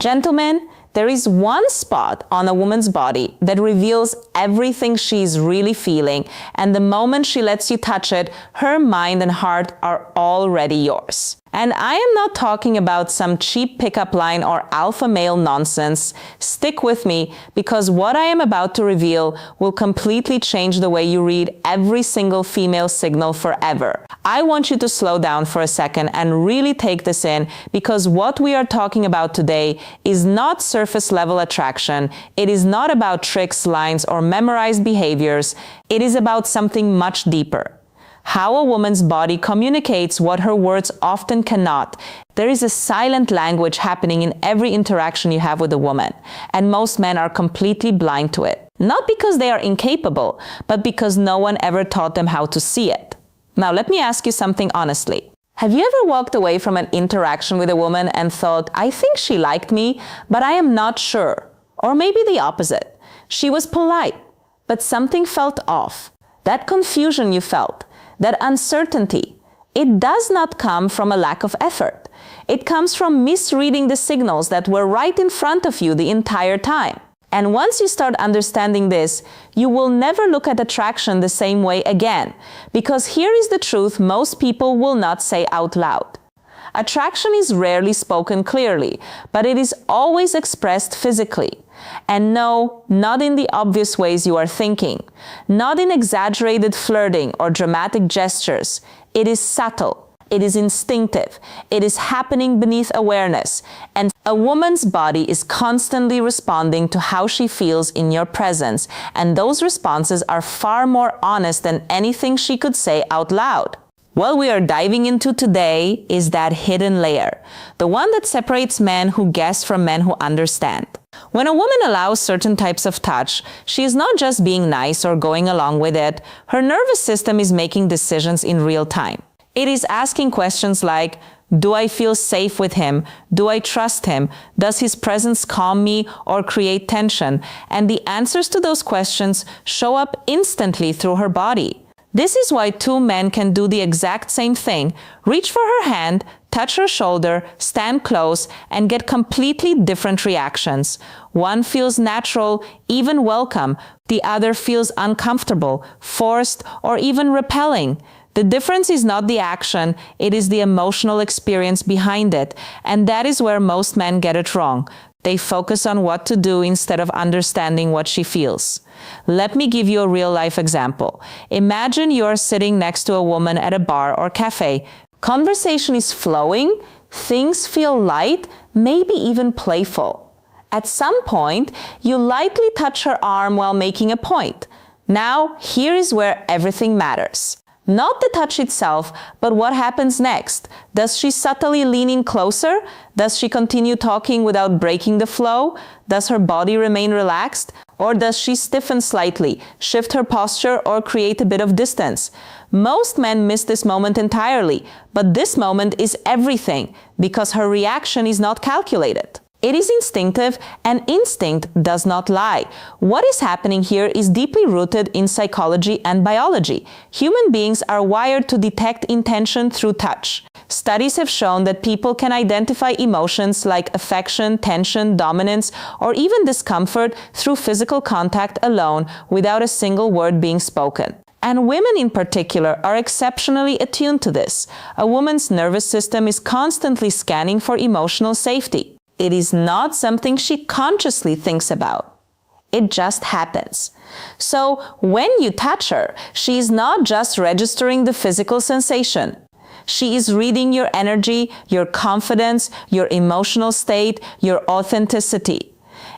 Gentlemen, there is one spot on a woman's body that reveals everything she's really feeling, and the moment she lets you touch it, her mind and heart are already yours. And I am not talking about some cheap pickup line or alpha male nonsense. Stick with me, because what I am about to reveal will completely change the way you read every single female signal forever. I want you to slow down for a second and really take this in, because what we are talking about today is not surface level attraction. It is not about tricks, lines, or memorized behaviors. It is about something much deeper. How a woman's body communicates what her words often cannot. There is a silent language happening in every interaction you have with a woman, and most men are completely blind to it. Not because they are incapable, but because no one ever taught them how to see it. Now, let me ask you something honestly. Have you ever walked away from an interaction with a woman and thought, I think she liked me, but I am not sure? Or maybe the opposite. She was polite, but something felt off. That confusion you felt, that uncertainty, it does not come from a lack of effort. It comes from misreading the signals that were right in front of you the entire time. And once you start understanding this, you will never look at attraction the same way again, because here is the truth most people will not say out loud. Attraction is rarely spoken clearly, but it is always expressed physically. And no, not in the obvious ways you are thinking, not in exaggerated flirting or dramatic gestures. It is subtle, it is instinctive, it is happening beneath awareness, and a woman's body is constantly responding to how she feels in your presence, and those responses are far more honest than anything she could say out loud. What we are diving into today is that hidden layer, the one that separates men who guess from men who understand. When a woman allows certain types of touch, she is not just being nice or going along with it. Her nervous system is making decisions in real time. It is asking questions like, do I feel safe with him? Do I trust him? Does his presence calm me or create tension? And the answers to those questions show up instantly through her body. This is why two men can do the exact same thing, reach for her hand, touch her shoulder, stand close, and get completely different reactions. One feels natural, even welcome. The other feels uncomfortable, forced, or even repelling. The difference is not the action, it is the emotional experience behind it. And that is where most men get it wrong. They focus on what to do instead of understanding what she feels. Let me give you a real-life example. Imagine you are sitting next to a woman at a bar or cafe. Conversation is flowing, things feel light, maybe even playful. At some point, you lightly touch her arm while making a point. Now, here is where everything matters. Not the touch itself, but what happens next. Does she subtly lean in closer? Does she continue talking without breaking the flow? Does her body remain relaxed? Or does she stiffen slightly, shift her posture, or create a bit of distance? Most men miss this moment entirely, but this moment is everything, because her reaction is not calculated. It is instinctive, and instinct does not lie. What is happening here is deeply rooted in psychology and biology. Human beings are wired to detect intention through touch. Studies have shown that people can identify emotions like affection, tension, dominance, or even discomfort through physical contact alone without a single word being spoken. And women in particular are exceptionally attuned to this. A woman's nervous system is constantly scanning for emotional safety. It is not something she consciously thinks about. It just happens. So when you touch her, she is not just registering the physical sensation. She is reading your energy, your confidence, your emotional state, your authenticity.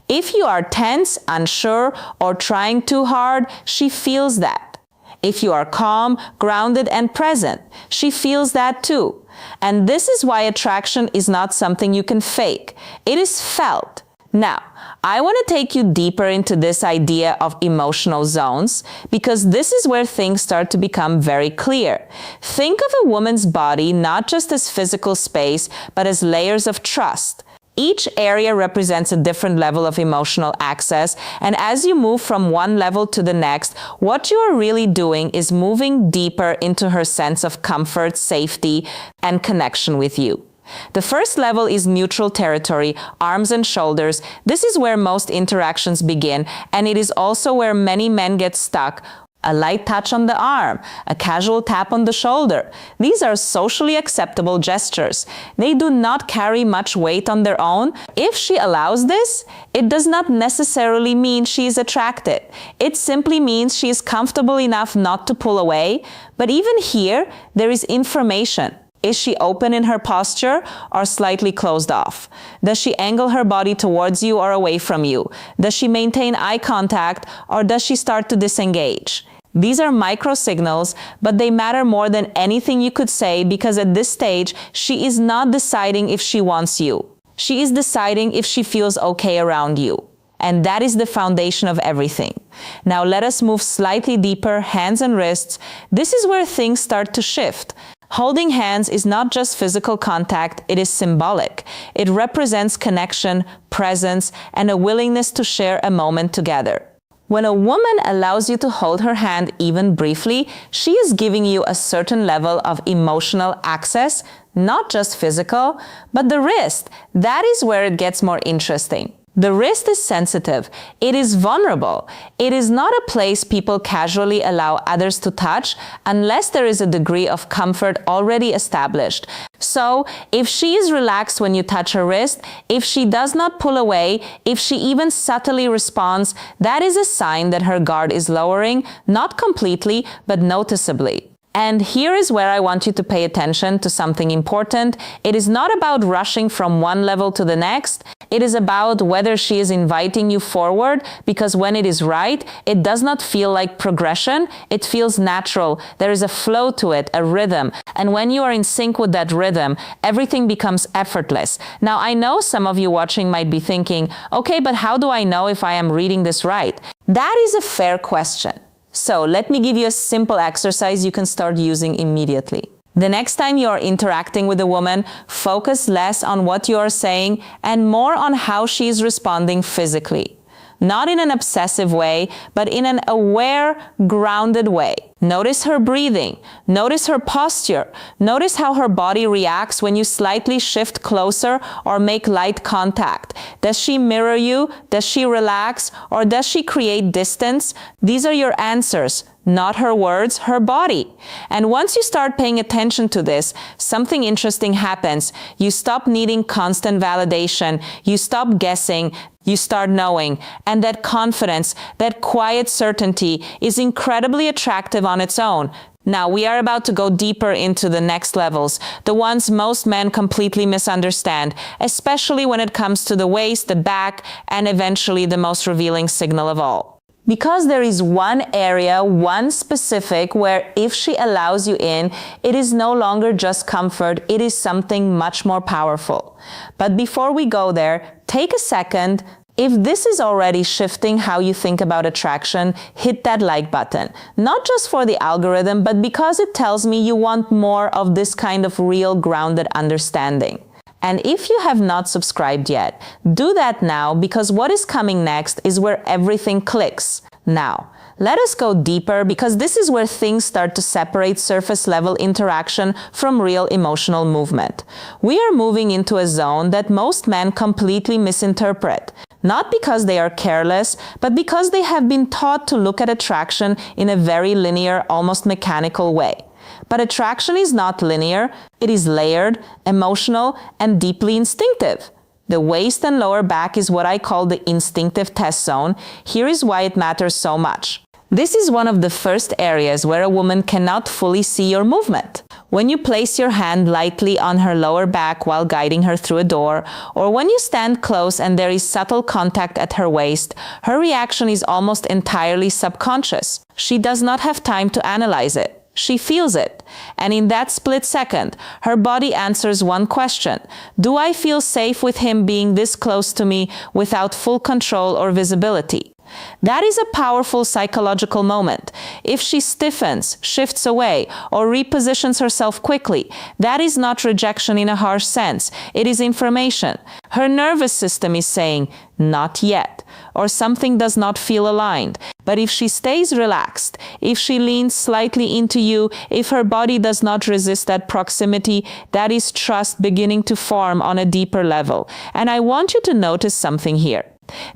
If you are tense, unsure, or trying too hard, she feels that. If you are calm, grounded, and present, she feels that too. And this is why attraction is not something you can fake. It is felt. Now, I want to take you deeper into this idea of emotional zones, because this is where things start to become very clear. Think of a woman's body not just as physical space, but as layers of trust. Each area represents a different level of emotional access, and as you move from one level to the next, what you are really doing is moving deeper into her sense of comfort, safety, and connection with you. The first level is neutral territory, arms and shoulders. This is where most interactions begin, and it is also where many men get stuck. A light touch on the arm, a casual tap on the shoulder. These are socially acceptable gestures. They do not carry much weight on their own. If she allows this, it does not necessarily mean she is attracted. It simply means she is comfortable enough not to pull away. But even here, there is information. Is she open in her posture or slightly closed off? Does she angle her body towards you or away from you? Does she maintain eye contact or does she start to disengage? These are micro signals, but they matter more than anything you could say because at this stage, she is not deciding if she wants you. She is deciding if she feels okay around you. And that is the foundation of everything. Now let us move slightly deeper, hands and wrists. This is where things start to shift. Holding hands is not just physical contact, it is symbolic. It represents connection, presence, and a willingness to share a moment together. When a woman allows you to hold her hand even briefly, she is giving you a certain level of emotional access, not just physical, but the wrist. That is where it gets more interesting. The wrist is sensitive. It is vulnerable. It is not a place people casually allow others to touch unless there is a degree of comfort already established. So, if she is relaxed when you touch her wrist, if she does not pull away, if she even subtly responds, that is a sign that her guard is lowering, not completely, but noticeably. And here is where I want you to pay attention to something important. It is not about rushing from one level to the next. It is about whether she is inviting you forward, because when it is right, it does not feel like progression. It feels natural. There is a flow to it, a rhythm. And when you are in sync with that rhythm, everything becomes effortless. Now, I know some of you watching might be thinking, okay, but how do I know if I am reading this right? That is a fair question. So let me give you a simple exercise you can start using immediately. The next time you are interacting with a woman, focus less on what you are saying and more on how she is responding physically. Not in an obsessive way, but in an aware, grounded way. Notice her breathing. Notice her posture. Notice how her body reacts when you slightly shift closer or make light contact. Does she mirror you? Does she relax? Or does she create distance? These are your answers, not her words, her body. And once you start paying attention to this, something interesting happens. You stop needing constant validation. You stop guessing. You start knowing. And that confidence, that quiet certainty is incredibly attractive on its own. Now, we are about to go deeper into the next levels, the ones most men completely misunderstand, especially when it comes to the waist, the back, and eventually the most revealing signal of all. Because there is one area, one specific, where if she allows you in, it is no longer just comfort, it is something much more powerful. But before we go there, take a second. If this is already shifting how you think about attraction, hit that like button. Not just for the algorithm, but because it tells me you want more of this kind of real grounded understanding. And if you have not subscribed yet, do that now, because what is coming next is where everything clicks. Now, let us go deeper, because this is where things start to separate surface level interaction from real emotional movement. We are moving into a zone that most men completely misinterpret. Not because they are careless, but because they have been taught to look at attraction in a very linear, almost mechanical way. But attraction is not linear, it is layered, emotional, and deeply instinctive. The waist and lower back is what I call the instinctive test zone. Here is why it matters so much. This is one of the first areas where a woman cannot fully see your movement. When you place your hand lightly on her lower back while guiding her through a door, or when you stand close and there is subtle contact at her waist, her reaction is almost entirely subconscious. She does not have time to analyze it. She feels it. And in that split second, her body answers one question. Do I feel safe with him being this close to me without full control or visibility? That is a powerful psychological moment. If she stiffens, shifts away, or repositions herself quickly, that is not rejection in a harsh sense. It is information. Her nervous system is saying, not yet, or something does not feel aligned. But if she stays relaxed, if she leans slightly into you, if her body does not resist that proximity, that is trust beginning to form on a deeper level. And I want you to notice something here.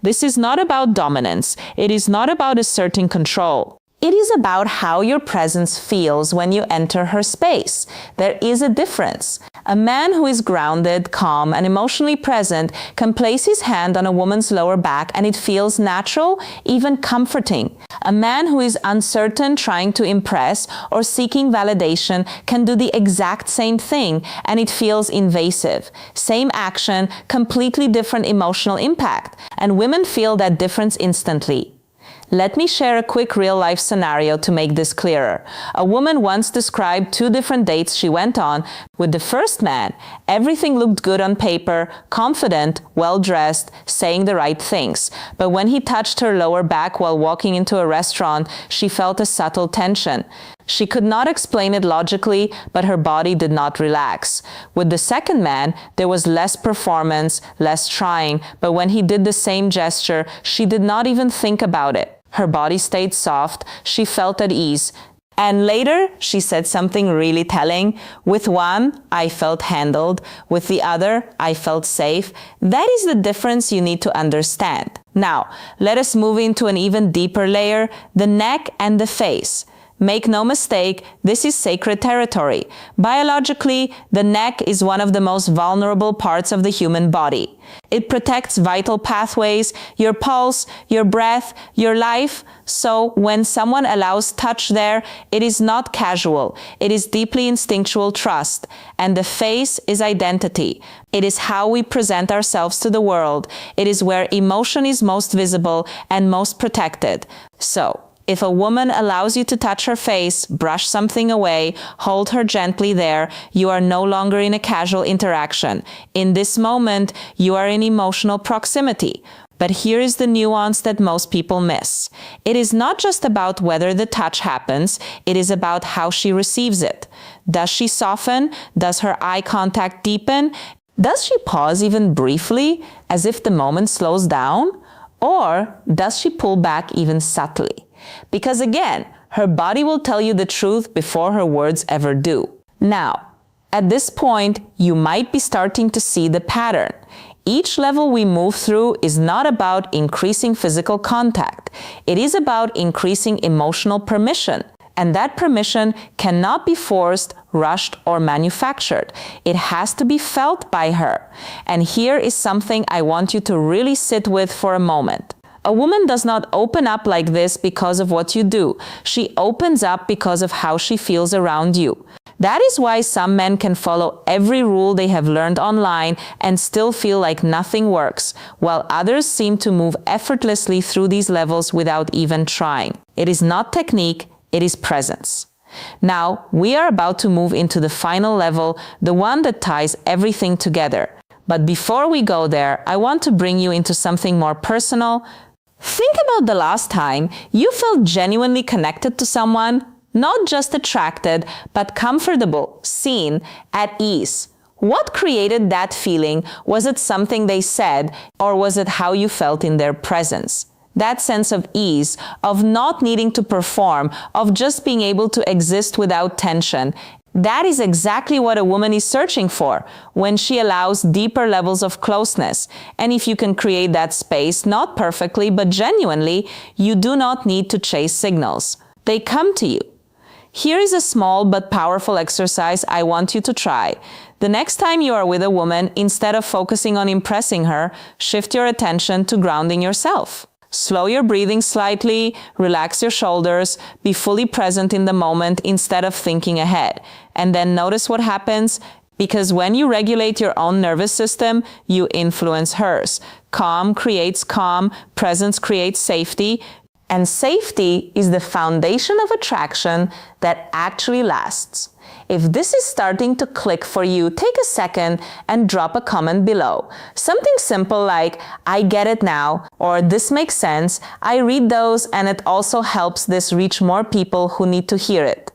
This is not about dominance. It is not about asserting control. It is about how your presence feels when you enter her space. There is a difference. A man who is grounded, calm, and emotionally present can place his hand on a woman's lower back and it feels natural, even comforting. A man who is uncertain, trying to impress, or seeking validation can do the exact same thing and it feels invasive. Same action, completely different emotional impact. And women feel that difference instantly. Let me share a quick real-life scenario to make this clearer. A woman once described 2 different dates she went on. With the first man, everything looked good on paper, confident, well-dressed, saying the right things. But when he touched her lower back while walking into a restaurant, she felt a subtle tension. She could not explain it logically, but her body did not relax. With the second man, there was less performance, less trying, but when he did the same gesture, she did not even think about it. Her body stayed soft, she felt at ease. And later, she said something really telling. With one, I felt handled. With the other, I felt safe. That is the difference you need to understand. Now, let us move into an even deeper layer, the neck and the face. Make no mistake, this is sacred territory. Biologically, the neck is one of the most vulnerable parts of the human body. It protects vital pathways, your pulse, your breath, your life. So when someone allows touch there, it is not casual. It is deeply instinctual trust. And the face is identity. It is how we present ourselves to the world. It is where emotion is most visible and most protected. So, if a woman allows you to touch her face, brush something away, hold her gently there, you are no longer in a casual interaction. In this moment, you are in emotional proximity. But here is the nuance that most people miss. It is not just about whether the touch happens, it is about how she receives it. Does she soften? Does her eye contact deepen? Does she pause even briefly, as if the moment slows down? Or does she pull back even subtly? Because again, her body will tell you the truth before her words ever do. Now, at this point, you might be starting to see the pattern. Each level we move through is not about increasing physical contact. It is about increasing emotional permission. And that permission cannot be forced, rushed, or manufactured. It has to be felt by her. And here is something I want you to really sit with for a moment. A woman does not open up like this because of what you do. She opens up because of how she feels around you. That is why some men can follow every rule they have learned online and still feel like nothing works, while others seem to move effortlessly through these levels without even trying. It is not technique, it is presence. Now, we are about to move into the final level, the one that ties everything together. But before we go there, I want to bring you into something more personal. Think about the last time you felt genuinely connected to someone, not just attracted, but comfortable, seen, at ease. What created that feeling? Was it something they said, or was it how you felt in their presence? That sense of ease, of not needing to perform, of just being able to exist without tension. That is exactly what a woman is searching for when she allows deeper levels of closeness. And if you can create that space, not perfectly, but genuinely, you do not need to chase signals. They come to you. Here is a small but powerful exercise I want you to try. The next time you are with a woman, instead of focusing on impressing her, shift your attention to grounding yourself. Slow your breathing slightly, relax your shoulders, be fully present in the moment instead of thinking ahead. And then notice what happens, because when you regulate your own nervous system, you influence hers. Calm creates calm, presence creates safety, and safety is the foundation of attraction that actually lasts. If this is starting to click for you, take a second and drop a comment below. Something simple like, I get it now, or this makes sense. I read those and it also helps this reach more people who need to hear it.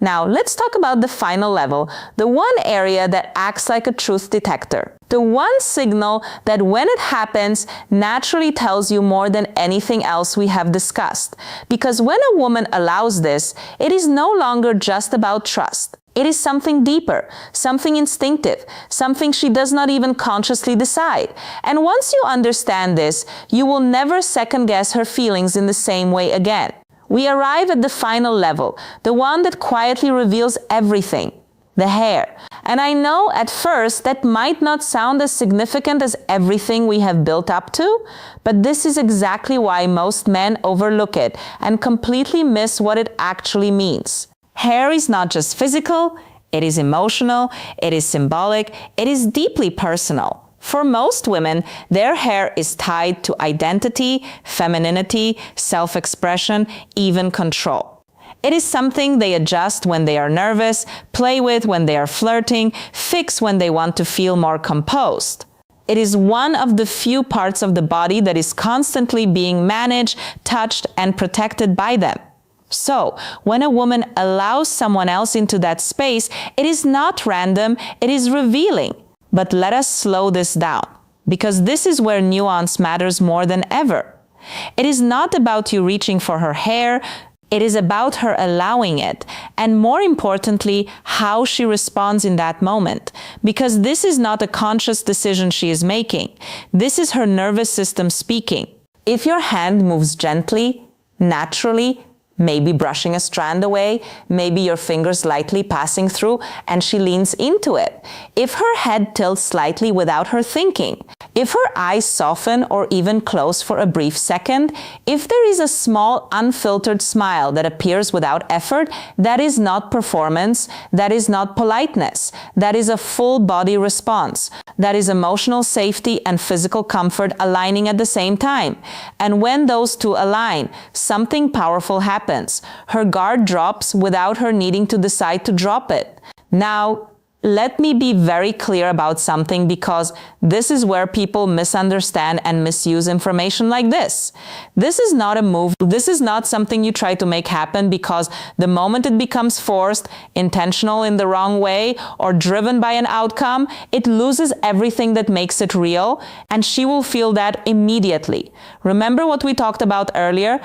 Now, let's talk about the final level, the one area that acts like a truth detector. The one signal that when it happens naturally tells you more than anything else we have discussed. Because when a woman allows this, it is no longer just about trust. It is something deeper, something instinctive, something she does not even consciously decide. And once you understand this, you will never second-guess her feelings in the same way again. We arrive at the final level, the one that quietly reveals everything. The hair. And I know at first that might not sound as significant as everything we have built up to, but this is exactly why most men overlook it and completely miss what it actually means. Hair is not just physical, it is emotional, it is symbolic, it is deeply personal. For most women, their hair is tied to identity, femininity, self-expression, even control. It is something they adjust when they are nervous, play with when they are flirting, fix when they want to feel more composed. It is one of the few parts of the body that is constantly being managed, touched, and protected by them. So, when a woman allows someone else into that space, it is not random, it is revealing. But let us slow this down, because this is where nuance matters more than ever. It is not about you reaching for her hair, it is about her allowing it, and more importantly, how she responds in that moment. Because this is not a conscious decision she is making. This is her nervous system speaking. If your hand moves gently, naturally, maybe brushing a strand away, maybe your fingers lightly passing through, and she leans into it. If her head tilts slightly without her thinking, if her eyes soften or even close for a brief second, if there is a small unfiltered smile that appears without effort, that is not performance, that is not politeness, that is a full body response. That is emotional safety and physical comfort aligning at the same time. And when those two align, something powerful happens. Her guard drops without her needing to decide to drop it. Now, let me be very clear about something, because this is where people misunderstand and misuse information like this. This is not a move. This is not something you try to make happen because the moment it becomes forced, intentional in the wrong way, or driven by an outcome, it loses everything that makes it real, and she will feel that immediately. Remember what we talked about earlier?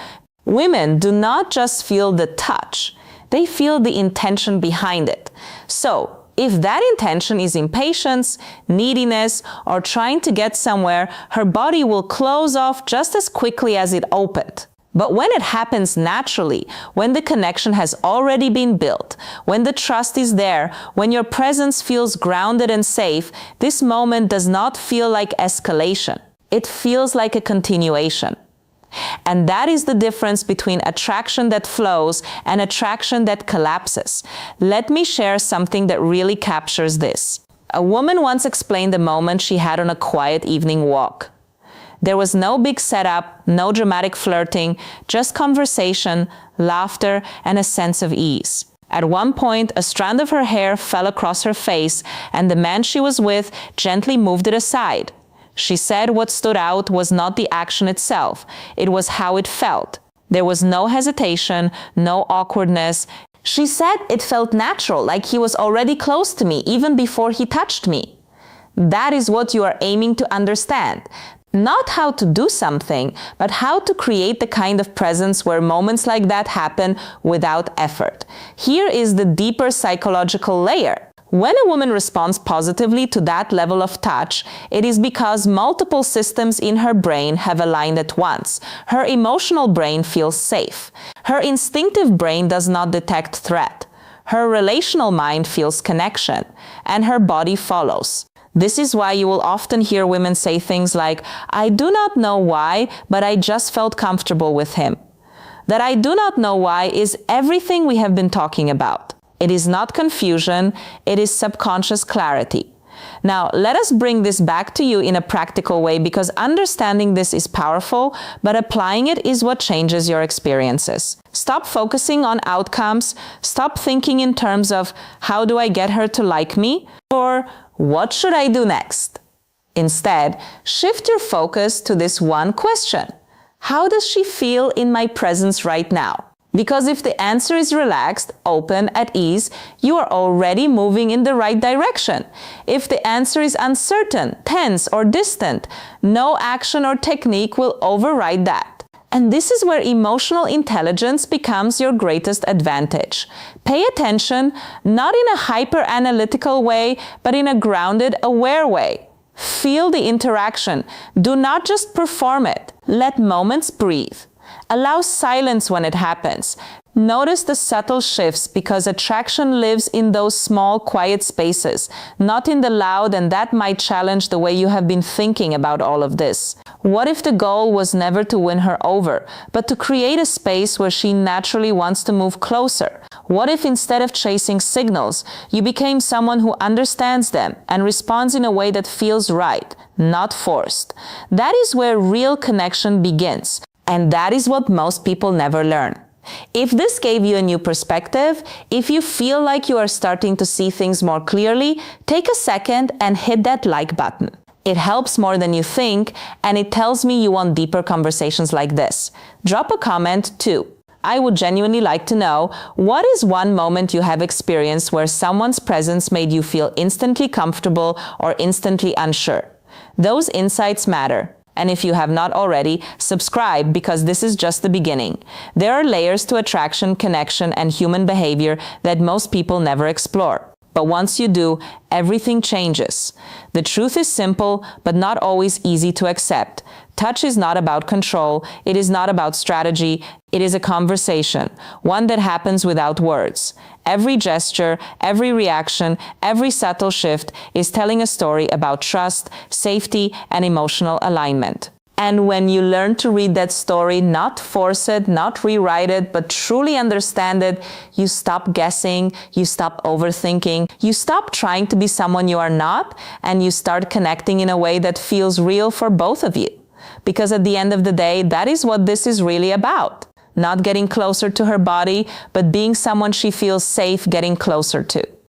Women do not just feel the touch. They feel the intention behind it. So, if that intention is impatience, neediness, or trying to get somewhere, her body will close off just as quickly as it opened. But when it happens naturally, when the connection has already been built, when the trust is there, when your presence feels grounded and safe, this moment does not feel like escalation. It feels like a continuation. And that is the difference between attraction that flows and attraction that collapses. Let me share something that really captures this. A woman once explained the moment she had on a quiet evening walk. There was no big setup, no dramatic flirting, just conversation, laughter, and a sense of ease. At one point, a strand of her hair fell across her face, and the man she was with gently moved it aside. She said what stood out was not the action itself, it was how it felt. There was no hesitation, no awkwardness. She said it felt natural, like he was already close to me, even before he touched me. That is what you are aiming to understand. Not how to do something, but how to create the kind of presence where moments like that happen without effort. Here is the deeper psychological layer. When a woman responds positively to that level of touch, it is because multiple systems in her brain have aligned at once. Her emotional brain feels safe. Her instinctive brain does not detect threat. Her relational mind feels connection, and her body follows. This is why you will often hear women say things like, "I do not know why, but I just felt comfortable with him." That "I do not know why" is everything we have been talking about. It is not confusion, it is subconscious clarity. Now, let us bring this back to you in a practical way, because understanding this is powerful, but applying it is what changes your experiences. Stop focusing on outcomes, stop thinking in terms of "how do I get her to like me?" or "what should I do next?" Instead, shift your focus to this one question: how does she feel in my presence right now? Because if the answer is relaxed, open, at ease, you are already moving in the right direction. If the answer is uncertain, tense, or distant, no action or technique will override that. And this is where emotional intelligence becomes your greatest advantage. Pay attention, not in a hyper-analytical way, but in a grounded, aware way. Feel the interaction. Do not just perform it. Let moments breathe. Allow silence when it happens. Notice the subtle shifts because attraction lives in those small, quiet spaces, not in the loud, and that might challenge the way you have been thinking about all of this. What if the goal was never to win her over, but to create a space where she naturally wants to move closer? What if instead of chasing signals, you became someone who understands them and responds in a way that feels right, not forced? That is where real connection begins. And that is what most people never learn. If this gave you a new perspective, if you feel like you are starting to see things more clearly, take a second and hit that like button. It helps more than you think, and it tells me you want deeper conversations like this. Drop a comment too. I would genuinely like to know, what is one moment you have experienced where someone's presence made you feel instantly comfortable or instantly unsure? Those insights matter. And if you have not already, subscribe because this is just the beginning. There are layers to attraction, connection, and human behavior that most people never explore. But once you do, everything changes. The truth is simple, but not always easy to accept. Touch is not about control. It is not about strategy. It is a conversation, one that happens without words. Every gesture, every reaction, every subtle shift is telling a story about trust, safety, and emotional alignment. And when you learn to read that story, not force it, not rewrite it, but truly understand it, you stop guessing, you stop overthinking, you stop trying to be someone you are not, and you start connecting in a way that feels real for both of you. Because at the end of the day, that is what this is really about. Not getting closer to her body, but being someone she feels safe getting closer to.